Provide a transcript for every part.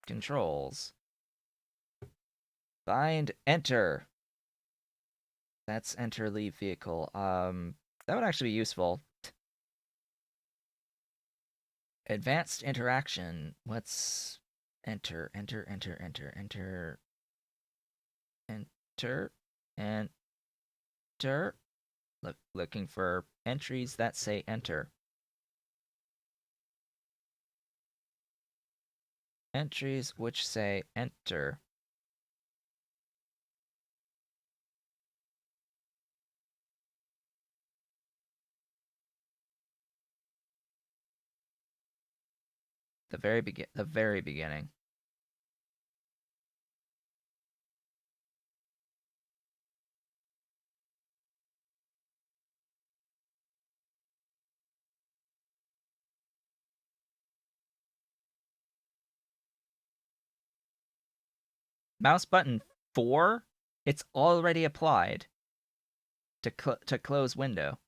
Controls. Bind, enter. That's enter, leave vehicle. That would actually be useful. Advanced interaction. Let's enter, enter, enter, enter, enter, enter, enter. Looking for entries that say enter. Entries which say enter. The very beginning. Mouse button 4? It's already applied to close window.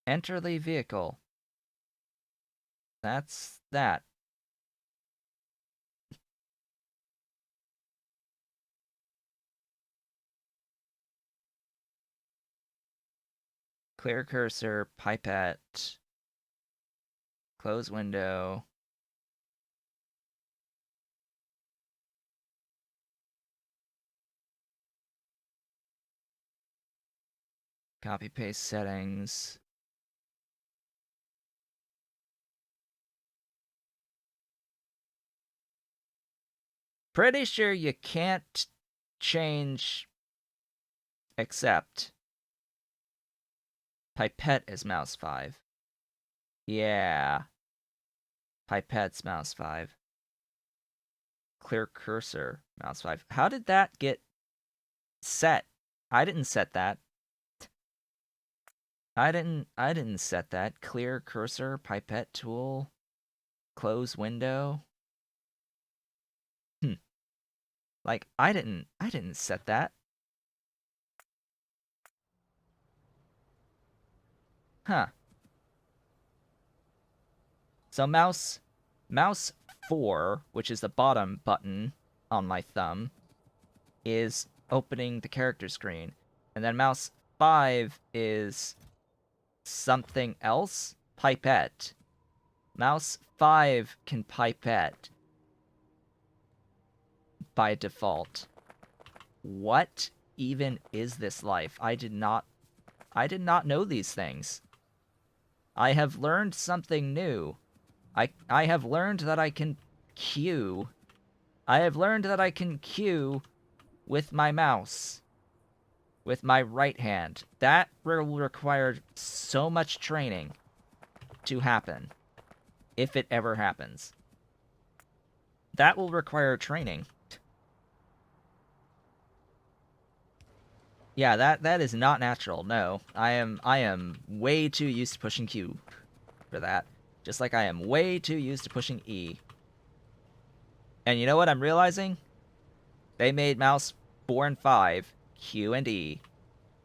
Enter the vehicle. That's that. Clear cursor, pipette, close window. Copy paste settings. Pretty sure you can't change except pipette is mouse 5. Yeah. Pipette's mouse 5. Clear cursor, mouse 5. How did that get set? I didn't set that. I didn't set that. Clear cursor, pipette tool, close window. Like I didn't set that. Huh. So mouse 4, which is the bottom button on my thumb, is opening the character screen. And then mouse 5 is something else? Pipette. Mouse 5 can pipette by default. What even is this life? I did not know these things. I have learned something new. I have learned that I can Q. I have learned that I can Q with my mouse. With my right hand. That will require so much training to happen. If it ever happens. That will require training. Yeah, that is not natural. No. I am way too used to pushing Q for that. Just like I am way too used to pushing E. And you know what I'm realizing? They made mouse 4 and 5 Q and E.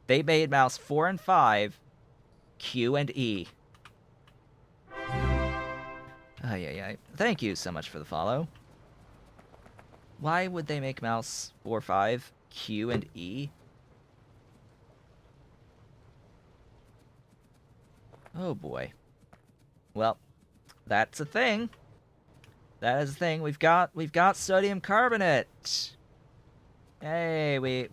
They made mouse 4 and 5 Q and E. Yeah. Thank you so much for the follow. Why would they make mouse 4, 5 Q and E? Oh boy. Well, that's a thing. That is a thing. We've got sodium carbonate. Hey, we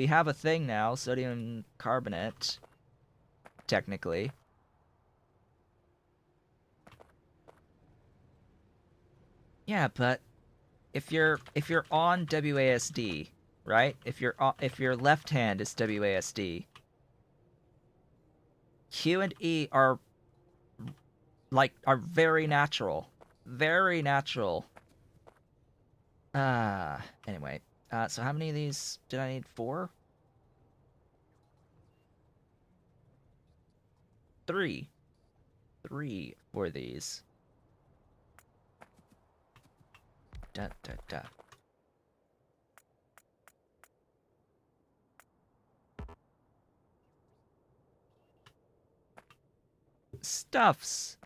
have a thing now, sodium carbonate. Technically. Yeah, but if you're on WASD, right? If your left hand is WASD, Q and E are very natural. Very natural. Anyway. So how many of these did I need? 4? 3. 3 for these. Da da da. stuffs.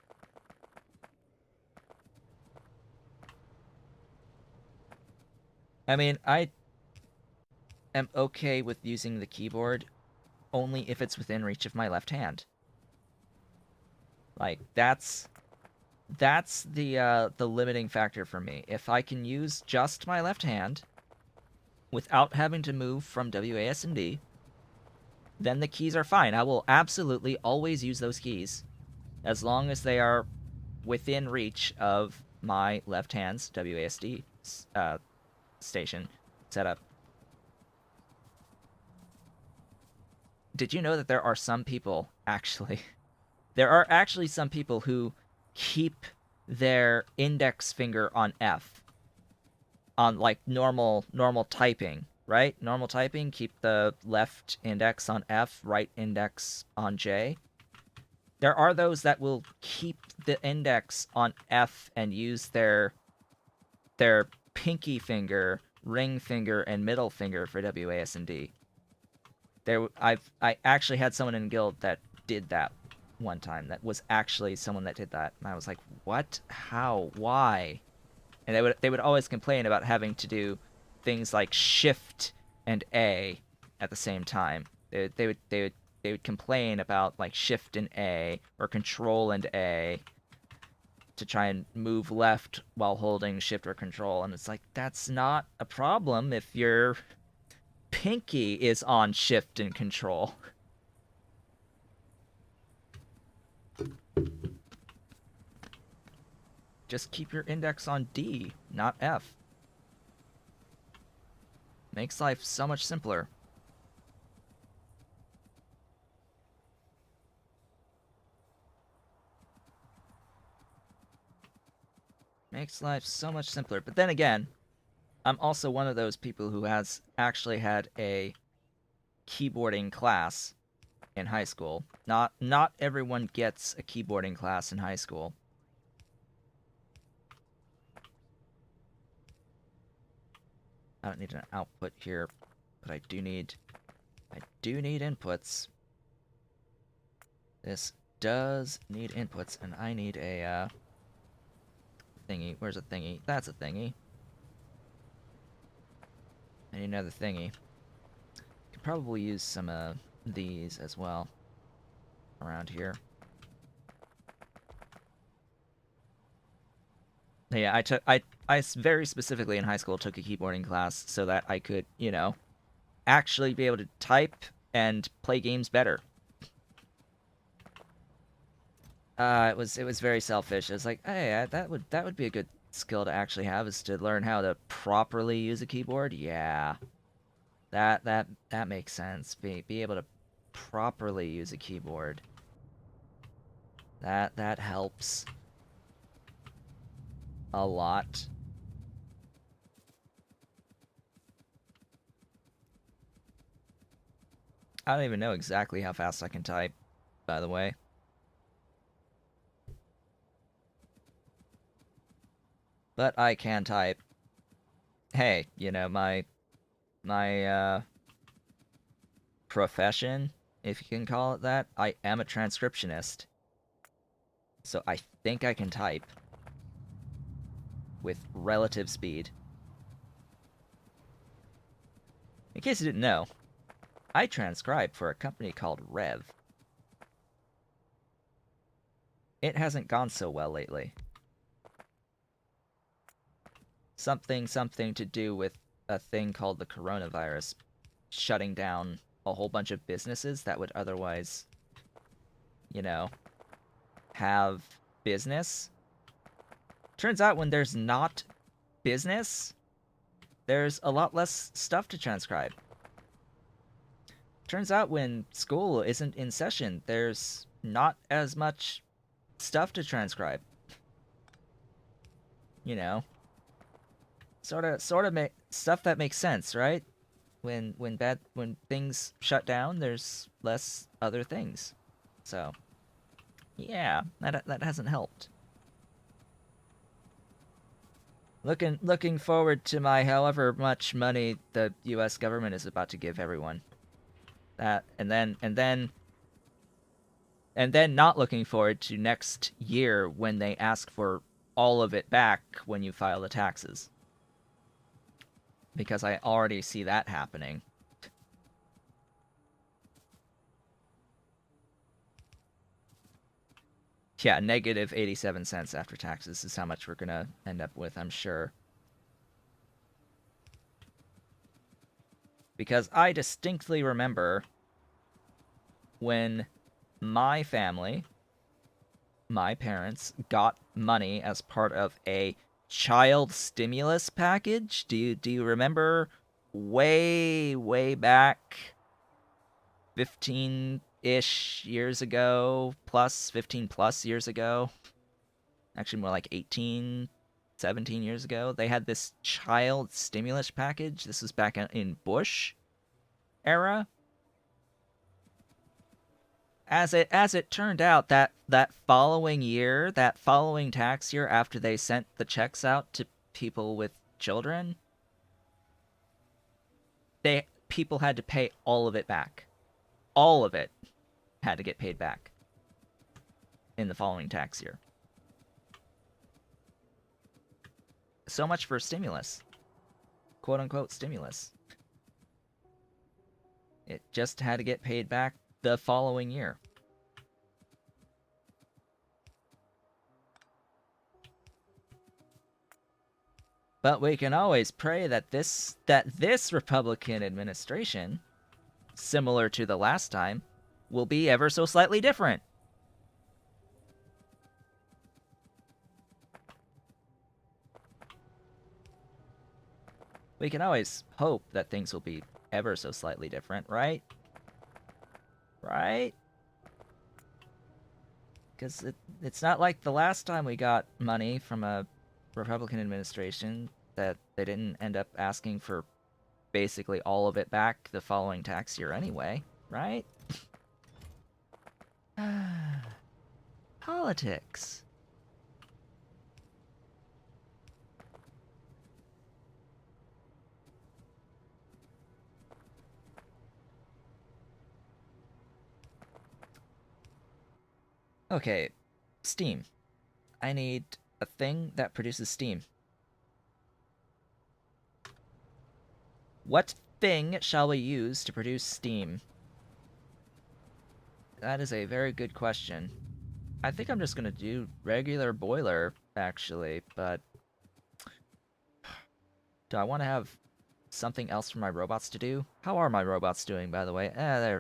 I mean, I am okay with using the keyboard only if it's within reach of my left hand. Like that's the limiting factor for me. If I can use just my left hand without having to move from WASD, then the keys are fine. I will absolutely always use those keys as long as they are within reach of my left hand's WASD station setup. Did you know that there are some people, actually, there are actually some people who keep their index finger on F on like normal typing, right? Normal typing, keep the left index on F, right index on J. There are those that will keep the index on F and use their pinky finger, ring finger, and middle finger for WASD. I actually had someone in guild that did that one time. That was actually someone that did that, and I was like, "What? How? Why?" And they would always complain about having to do things like Shift and A at the same time. They would complain about like Shift and A or Control and A to try and move left while holding Shift or Control, and it's like that's not a problem if your pinky is on Shift and Control. Just keep your index on D, not F. Makes life so much simpler. Makes life so much simpler. But then again, I'm also one of those people who has actually had a keyboarding class in high school. Not everyone gets a keyboarding class in high school. I don't need an output here, but I do need inputs. This does need inputs, and I need a thingy. Where's a thingy? That's a thingy. I need another thingy. Could probably use some of these as well around here. Yeah, I very specifically in high school took a keyboarding class so that I could, you know, actually be able to type and play games better. It was very selfish. It was like, hey, that would be a good skill to actually have, is to learn how to properly use a keyboard. Yeah, that makes sense. Be able to properly use a keyboard. That helps a lot. I don't even know exactly how fast I can type, by the way. But I can type. Hey, you know, my profession, if you can call it that, I am a transcriptionist. So I think I can type with relative speed. In case you didn't know, I transcribe for a company called Rev. It hasn't gone so well lately. Something to do with a thing called the coronavirus shutting down a whole bunch of businesses that would otherwise, you know, have business. Turns out when there's not business, there's a lot less stuff to transcribe. Turns out when school isn't in session, there's not as much stuff to transcribe. You know, sort of make stuff that makes sense, right? When things shut down, there's less other things. So, yeah, that hasn't helped. Looking forward to my however much money the U.S. government is about to give everyone. That and then And then not looking forward to next year when they ask for all of it back when you file the taxes. Because I already see that happening. Yeah, negative 87 cents after taxes is how much we're going to end up with, I'm sure. Because I distinctly remember when my family, my parents, got money as part of a child stimulus package. Do you remember way back 15-ish years ago, plus 15 plus years ago? Actually more like 18, 17 years ago. They had this child stimulus package. This was back in Bush era. As it turned out, that following year, that following tax year after they sent the checks out to people with children, people had to pay all of it back. All of it had to get paid back in the following tax year. So much for stimulus. Quote unquote stimulus. It just had to get paid back the following year. But we can always pray that this Republican administration, similar to the last time, will be ever so slightly different. We can always hope that things will be ever so slightly different, right? Right? Because it's not like the last time we got money from a Republican administration that they didn't end up asking for basically all of it back the following tax year anyway, right? Politics. Okay, steam. I need a thing that produces steam. What thing shall we use to produce steam? That is a very good question. I think I'm just gonna do regular boiler, actually, but do I want to have something else for my robots to do? How are my robots doing, by the way?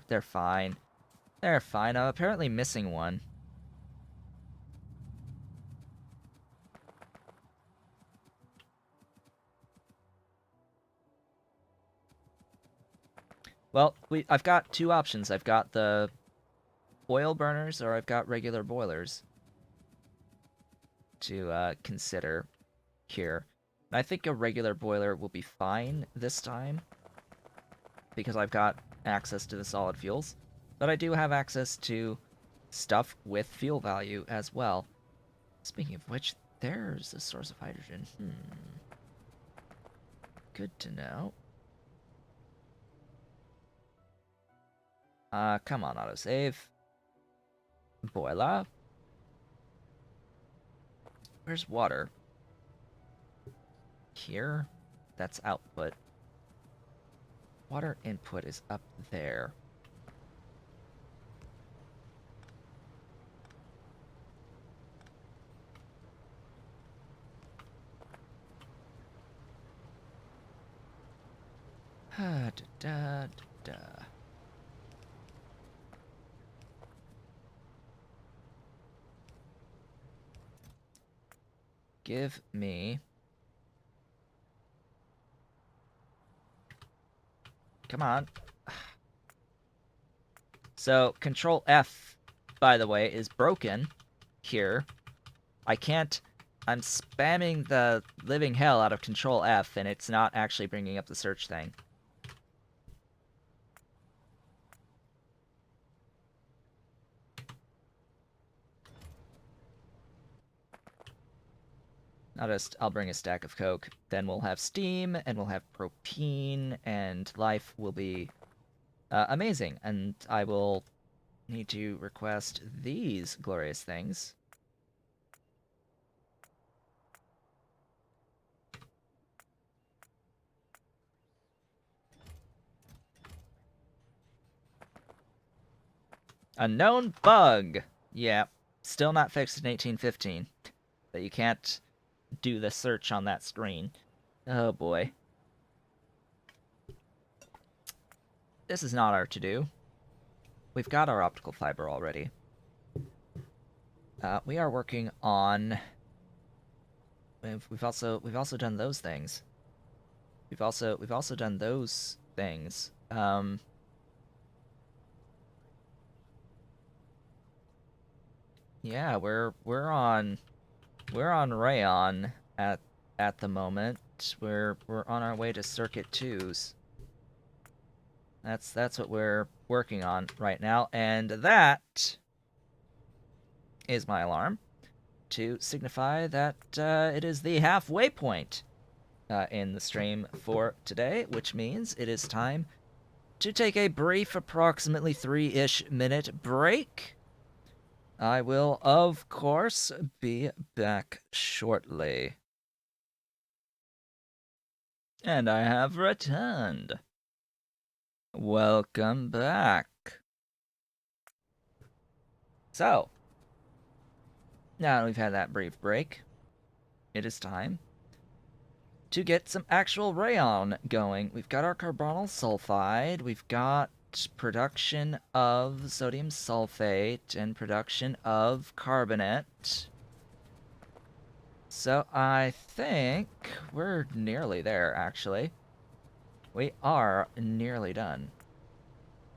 They're fine. They're fine. I'm apparently missing one. Well, I've got two options. I've got the oil burners or I've got regular boilers to consider here. And I think a regular boiler will be fine this time because I've got access to the solid fuels, but I do have access to stuff with fuel value as well. Speaking of which, there's a source of hydrogen. Good to know. Come on, autosave. Boiler. Where's water? Here? That's output. Water input is up there. Da, da, da. Give me... Come on. So, Control F, by the way, is broken here. I can't... I'm spamming the living hell out of Control F, and it's not actually bringing up the search thing. I'll bring a stack of coke. Then we'll have steam, and we'll have propane, and life will be amazing. And I will need to request these glorious things. A known bug. Yeah, still not fixed in 1815. That you can't do the search on that screen. Oh boy. This is not our to-do. We've got our optical fiber already. We are working on. We've also done those things. We've also done those things. Yeah, we're on Rayon at the moment. We're on our way to Circuit 2s. That's what we're working on right now, and that is my alarm to signify that it is the halfway point in the stream for today, which means it is time to take a brief, approximately 3-ish minute break. I will, of course, be back shortly. And I have returned. Welcome back. So, now that we've had that brief break, it is time to get some actual rayon going. We've got our carbonyl sulfide, we've got production of sodium sulfate, and production of carbonate. So I think we're nearly there, actually. We are nearly done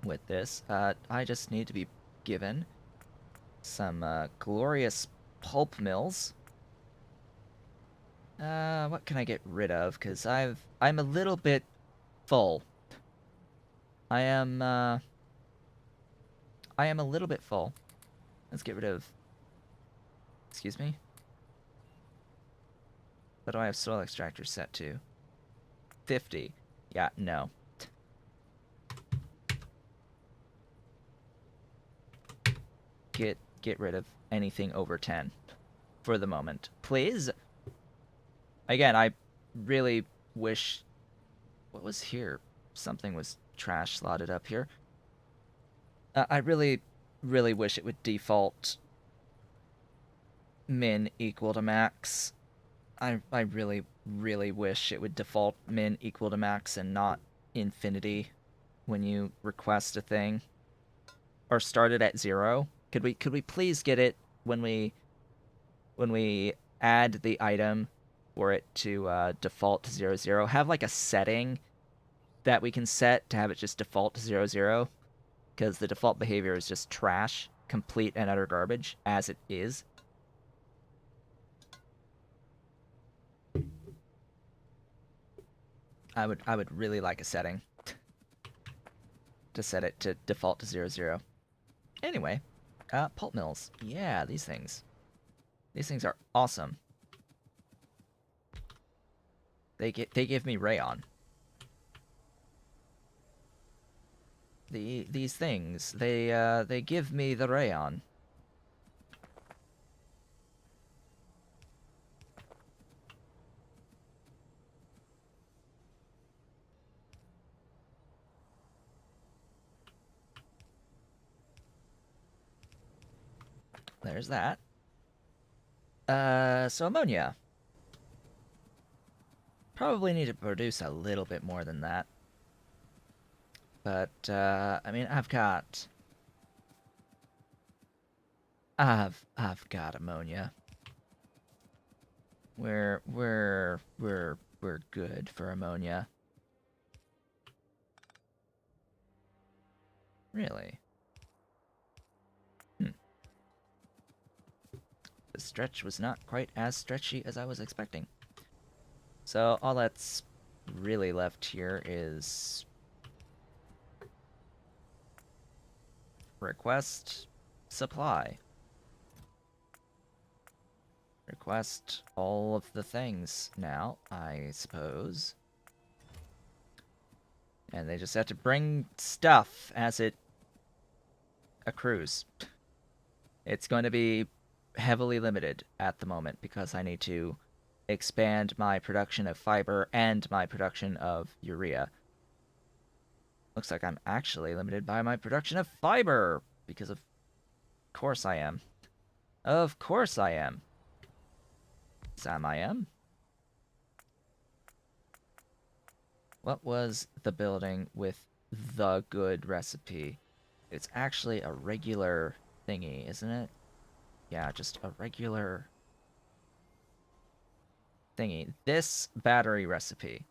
with this. I just need to be given some glorious pulp mills. What can I get rid of? Because I'm a little bit full. I am a little bit full. Let's get rid of. Excuse me. What do I have soil extractor set to? 50. Yeah, no. Get rid of anything over 10 for the moment, please. Again, I really wish. What was here? Something was trash slotted up here. I really wish it would default min equal to max. I really wish it would default min equal to max and not infinity when you request a thing, or start it at 0. Could we please get it when we add the item for it to default to 00? Have like a setting that we can set to have it just default to 00, because the default behavior is just trash, complete and utter garbage as it is. I would really like a setting to set it to default to 00. Anyway, pulp mills. Yeah, these things. These things are awesome. They give me rayon. These things, they give me the rayon. There's that. So ammonia. Probably need to produce a little bit more than that. But, I mean, I've got ammonia. We're good for ammonia. Really? The stretch was not quite as stretchy as I was expecting. So all that's really left here is request supply. Request all of the things now, I suppose. And they just have to bring stuff as it a cruise. It's going to be heavily limited at the moment because I need to expand my production of fiber and my production of urea. Looks like I'm actually limited by my production of fiber because of course I am. Of course I am. Sam I am. What was the building with the good recipe? It's actually a regular thingy, isn't it? Yeah, just a regular thingy. This battery recipe.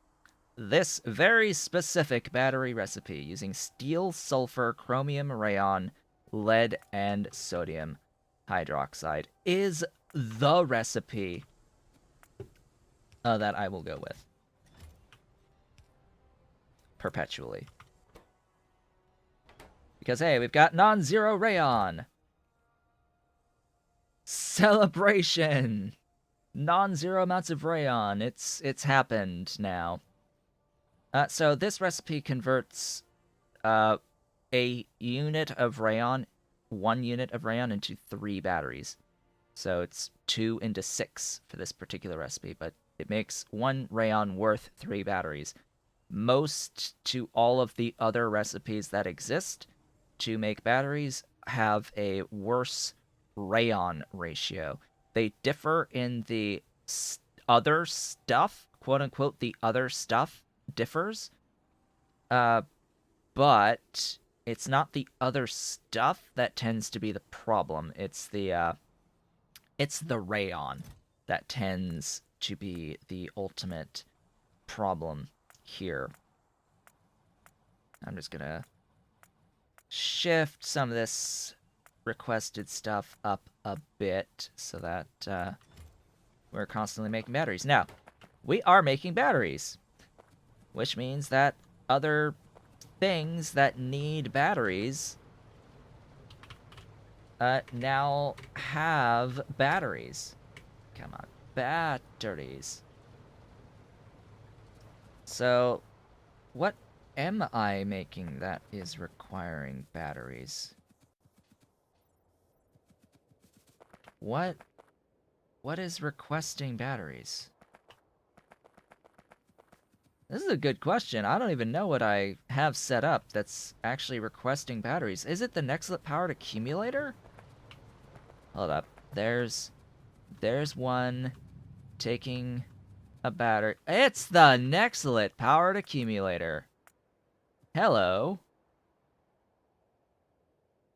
This very specific battery recipe using steel, sulfur, chromium, rayon, lead, and sodium hydroxide is the recipe that I will go with perpetually. Because, hey, we've got non-zero rayon. Celebration! Non-zero amounts of rayon. It's happened now. So this recipe converts a unit of rayon, 1 unit of rayon into 3 batteries. So it's 2 into 6 for this particular recipe, but it makes 1 rayon worth 3 batteries. Most to all of the other recipes that exist to make batteries have a worse rayon ratio. They differ in the other stuff, quote unquote, the other stuff differs. But it's not the other stuff that tends to be the problem. It's the rayon that tends to be the ultimate problem here. I'm just gonna shift some of this requested stuff up a bit so that we're constantly making batteries. Now, we are making batteries, which means that other things that need batteries now have batteries. Come on, batteries. So, what am I making that is requiring batteries? What is requesting batteries? This is a good question. I don't even know what I have set up that's actually requesting batteries. Is it the Nextlit powered accumulator? Hold up. There's one taking a battery. It's the Nextlit powered accumulator. Hello.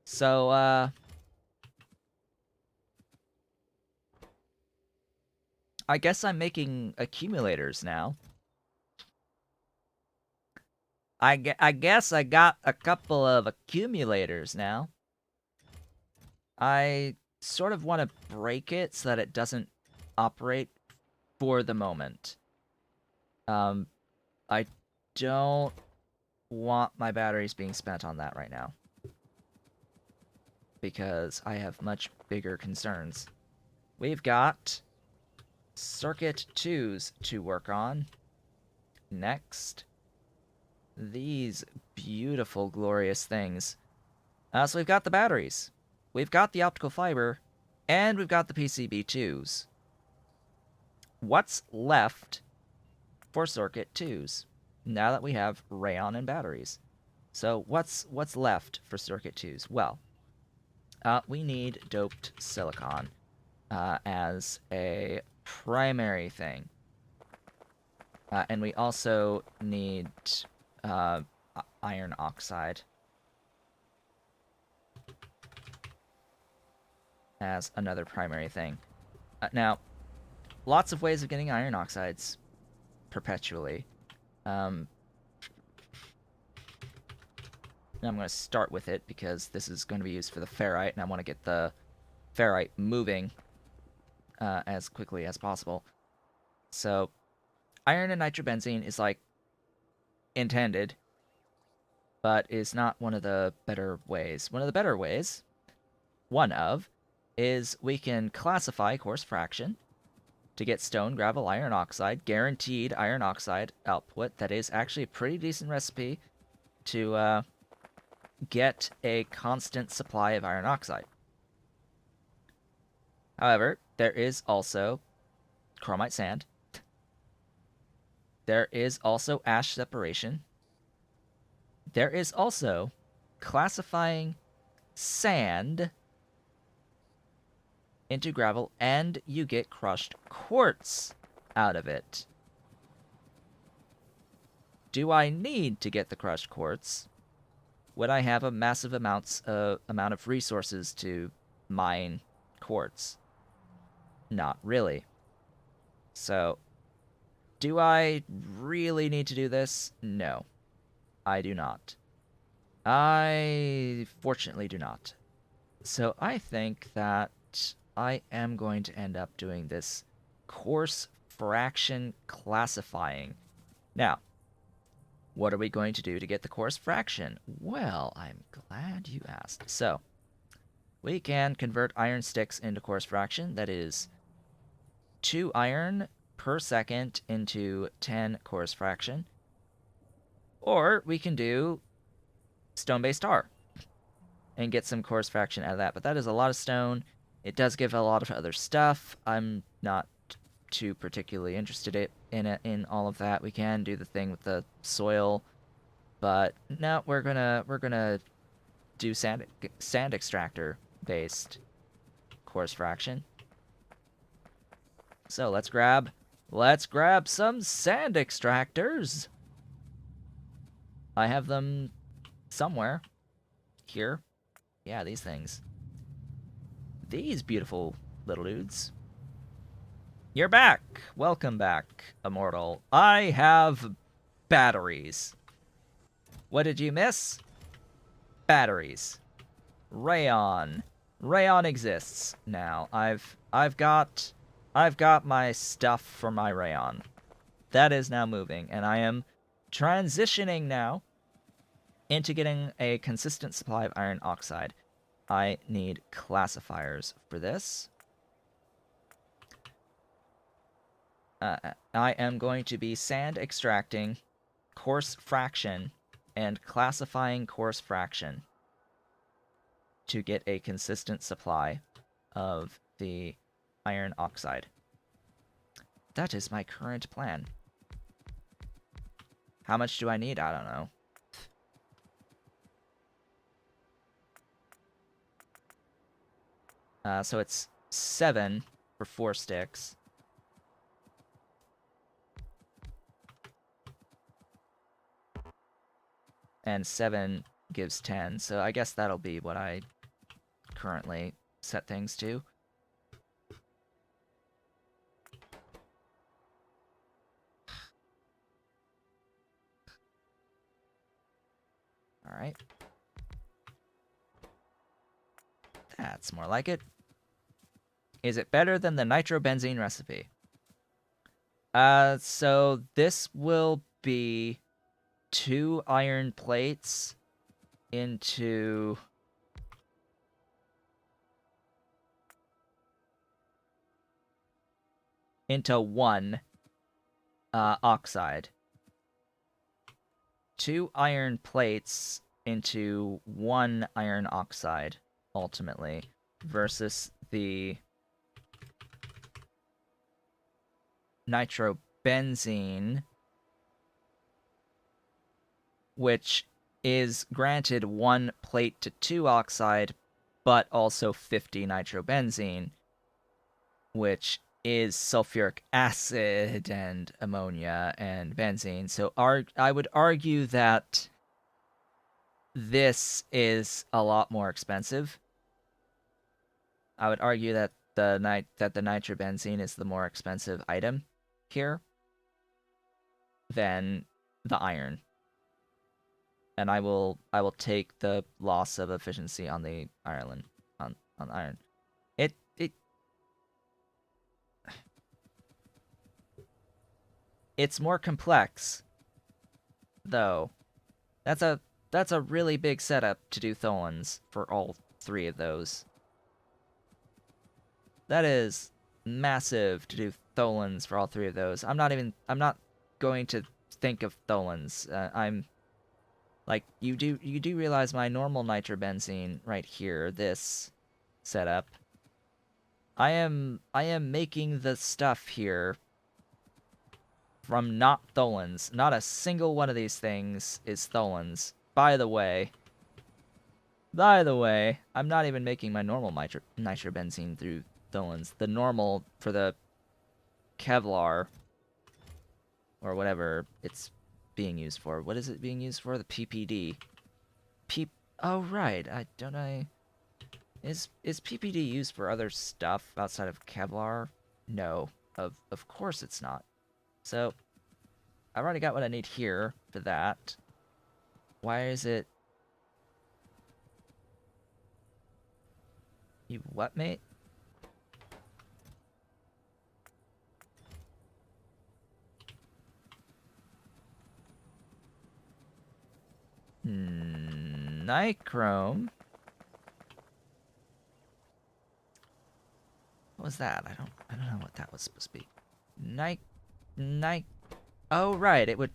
So, I guess I'm making accumulators now. I guess I got a couple of accumulators now. I sort of want to break it so that it doesn't operate for the moment. I don't want my batteries being spent on that right now. Because I have much bigger concerns. We've got circuit 2s to work on. Next. These beautiful, glorious things. So we've got the batteries. We've got the optical fiber. And we've got the PCB2s. What's left for circuit 2s? Now that we have rayon and batteries. So what's left for circuit 2s? Well, we need doped silicon as a primary thing. And we also need iron oxide as another primary thing. Now, lots of ways of getting iron oxides perpetually. I'm going to start with it because this is going to be used for the ferrite, and I want to get the ferrite moving as quickly as possible. So, iron and nitrobenzene is like intended, but is not one of the better ways. One of the better ways, is we can classify coarse fraction to get stone, gravel, iron oxide, guaranteed iron oxide output. That is actually a pretty decent recipe to get a constant supply of iron oxide. However, there is also chromite sand. There is also ash separation. There is also classifying sand into gravel, and you get crushed quartz out of it. Do I need to get the crushed quartz? Would I have a massive amount of resources to mine quartz? Not really. So, do I really need to do this? No, I do not. I fortunately do not. So I think that I am going to end up doing this coarse fraction classifying. Now, what are we going to do to get the coarse fraction? Well, I'm glad you asked. So, we can convert iron sticks into coarse fraction. That is 2 iron per second into 10 coarse fraction. Or we can do stone-based tar and get some coarse fraction out of that. But that is a lot of stone. It does give a lot of other stuff. I'm not too particularly interested in all of that. We can do the thing with the soil, but no, we're gonna do sand extractor based coarse fraction. So let's grab some sand extractors. I have them somewhere here. Yeah, these things. These beautiful little dudes. You're back. Welcome back, Immortal. I have batteries. What did you miss? Batteries. Rayon. Rayon exists now. I've got my stuff for my Rayon. That is now moving, and I am transitioning now into getting a consistent supply of iron oxide. I need classifiers for this. I am going to be sand extracting coarse fraction and classifying coarse fraction to get a consistent supply of the iron oxide. That is my current plan. How much do I need? I don't know. So it's 7 for 4 sticks. And 7 gives 10, so I guess that'll be what I currently set things to. Alright. That's more like it. Is it better than the nitrobenzene recipe? So this will be 2 iron plates into one oxide. 2 iron plates into 1 iron oxide, ultimately, versus the nitrobenzene, which is granted 1 plate to 2 oxide, but also 50 nitrobenzene, which is sulfuric acid and ammonia and benzene. So I would argue that this is a lot more expensive. I would argue that the nitrobenzene is the more expensive item here than the iron. And I will take the loss of efficiency on the iron. On iron. It's more complex, though. That's a really big setup to do Tholins for all 3 of those. That is massive to do Tholins for all 3 of those. I'm not going to think of Tholins. I'm Like, you do realize my normal nitrobenzene right here, this setup. I am making the stuff here from not tholins. Not a single one of these things is tholins. By the way, I'm not even making my normal nitrobenzene through tholins. The normal for the Kevlar or whatever it's being used for. What is it being used for? The PPD. Oh right. Is PPD used for other stuff outside of Kevlar? No. Of course it's not. So I've already got what I need here for that. Why is it? You what, mate? Nichrome. What was that? I don't know what that was supposed to be. Nic. Oh right, it would.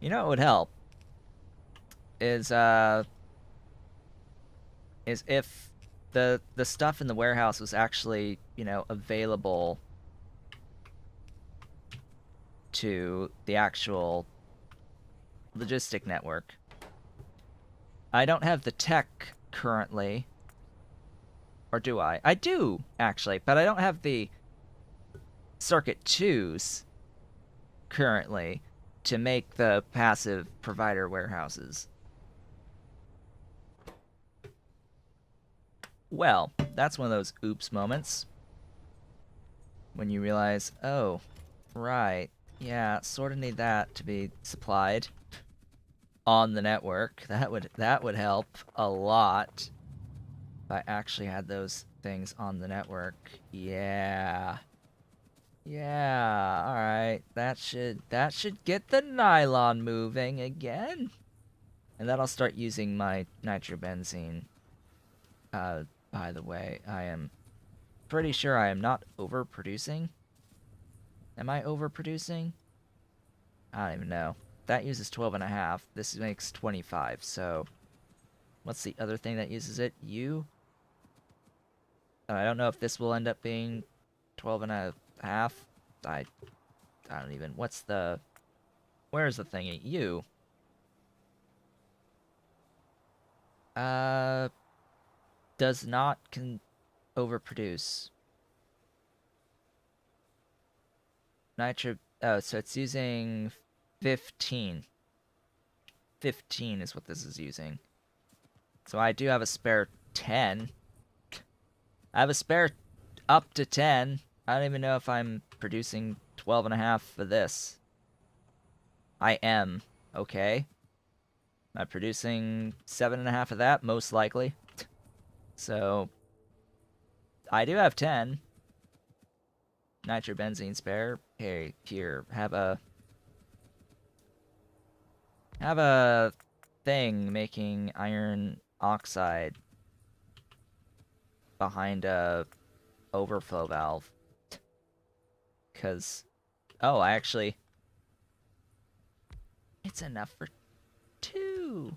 You know what would help is if the stuff in the warehouse was actually, available to the actual logistic network. I don't have the tech currently. Or do I? I do, actually, but I don't have the Circuit 2s currently to make the passive provider warehouses. Well, that's one of those oops moments. When you realize, oh, right, yeah, sort of need that to be supplied on the network. That would help a lot if I actually had those things on the network. Yeah. Yeah, all right. That should get the nylon moving again. And then I'll start using my nitrobenzene. By the way, I am pretty sure I am not overproducing. Am I overproducing? I don't even know. That uses 12 and a half. This makes 25. So, what's the other thing that uses it? I don't know if this will end up being 12 and a half. I don't even. Where's the thingy? U. Uh, does not overproduce. Nitro. Oh, so it's using 15. 15 is what this is using. So I do have a spare 10. I have a spare up to 10. I don't even know if I'm producing 12 and a half for this. I am. Okay. Am I producing 7 and a half of that? Most likely. So I do have 10. Nitrobenzene spare. Hey, here, have a thing making iron oxide behind a overflow valve. Cause it's enough for 2.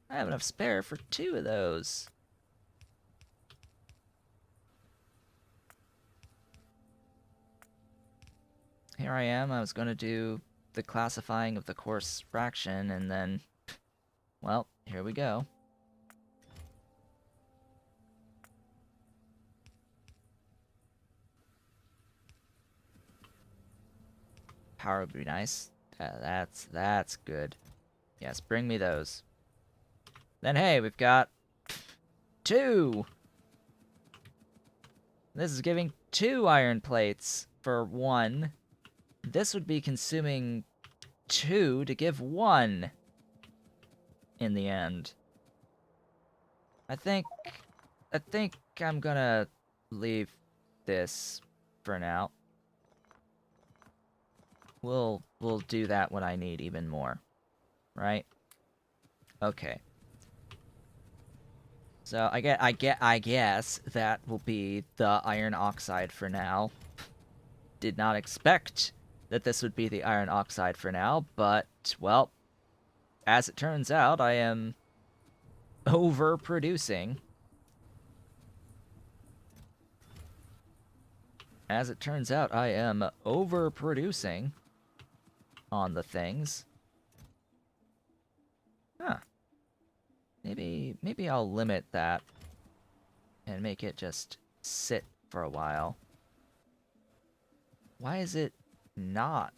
I have enough spare for 2 of those. Here I am. I was going to do the classifying of the coarse fraction, and then, well, here we go. Power would be nice. That's good. Yes, bring me those. Then hey, we've got 2. This is giving 2 iron plates for 1. This would be consuming 2 to give 1 in the end. I think I'm gonna leave this for now. We'll do that when I need even more. Right? Okay. So I guess that will be the iron oxide for now. Did not expect that this would be the iron oxide for now, but well, as it turns out, I am overproducing. As it turns out, I am overproducing on the things. Huh. Maybe I'll limit that and make it just sit for a while. Why is it not?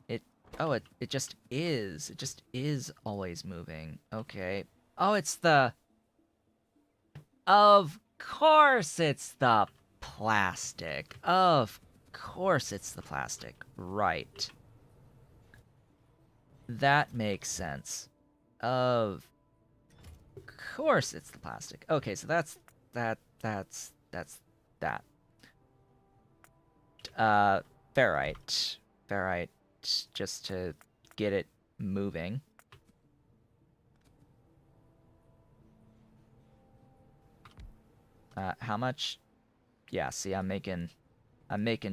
It oh it just is. It just is always moving. Okay. Oh, it's the Of course it's the plastic. Of course it's the plastic. Right. That makes sense. Of course it's the plastic. Okay, so that's that. Uh ferrite. Ferrite just to get it moving. How much? Yeah, see, I'm making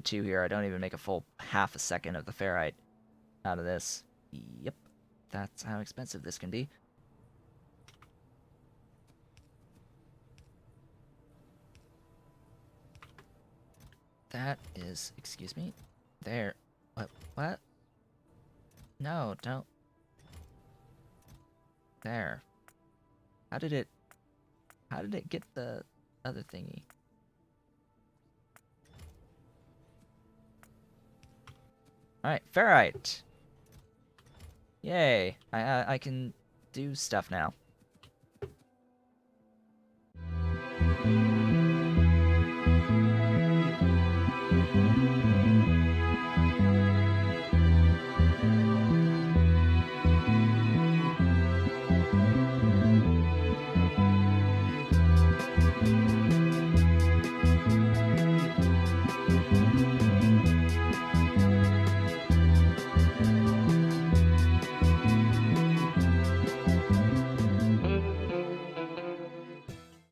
two here. I don't even make a full half a second of the ferrite out of this. Yep. That's how expensive this can be. That is, excuse me. There. What? No, don't. There. How did it get the other thingy? Alright, ferrite. Yay. I can do stuff now.